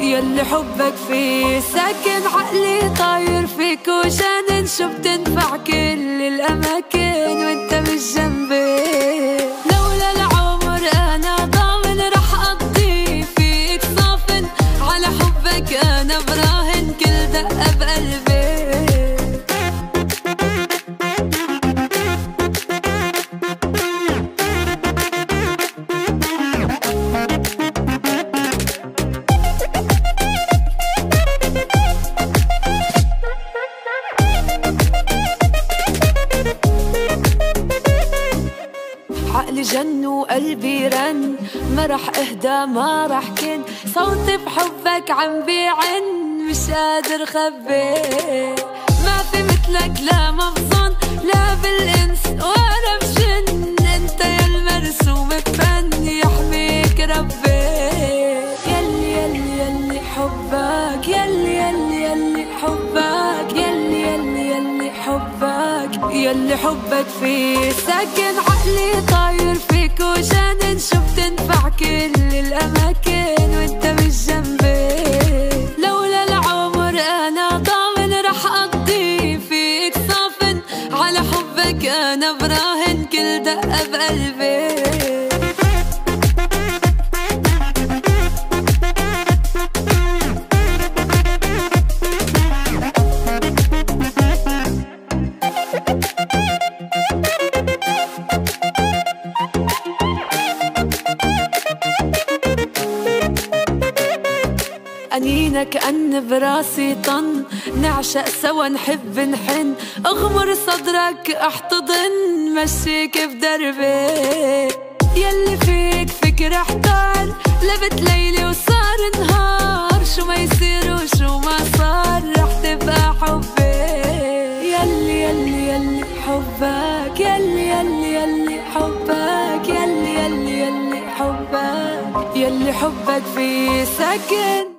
يلي حبك فيه ساكن عقلي طاير فيك وجنن، شو بتنفع كل الأماكن وانت مش جنبي. لولا العمر أنا ضامن رح أقضي فيك صافن، على حبك أنا براهن كل دقة بقلبي. عقلي جن وقلبي رن، ما رح اهدى ما رح كن، صوتي بحبك عم بيعن مش قادر خبي. ما في مثلك لا مفصون لا بالانس ولا بجن، انت يا المرسوم بفن يحميك ربي. يلي يلي يلي حبك، يلي يلي يلي حبك، يلي يلي يلي حبك، يلي حبك فيه ساكن عقلي طاير فيك وجنن، شو بتنفع كل الأماكن وانت مش جنبي. لولا العمر أنا ضامن رح أقضي فيك صافن، على حبك أنا براهن كل دقة بقلبي. أنينا كأن براسي طن، نعشق سوا نحب نحن، أغمر صدرك أحتضن مشيك بدربي. يلي فيك فكر احتار، لبت ليلي وصار نهار، شو ما يصير وشو ما صار رح تبقى حبي. يلي يلي يلي حبك، يلي يلي يلي حبك، يلي يلي يلي حبك، يلي حبك فيه ساكن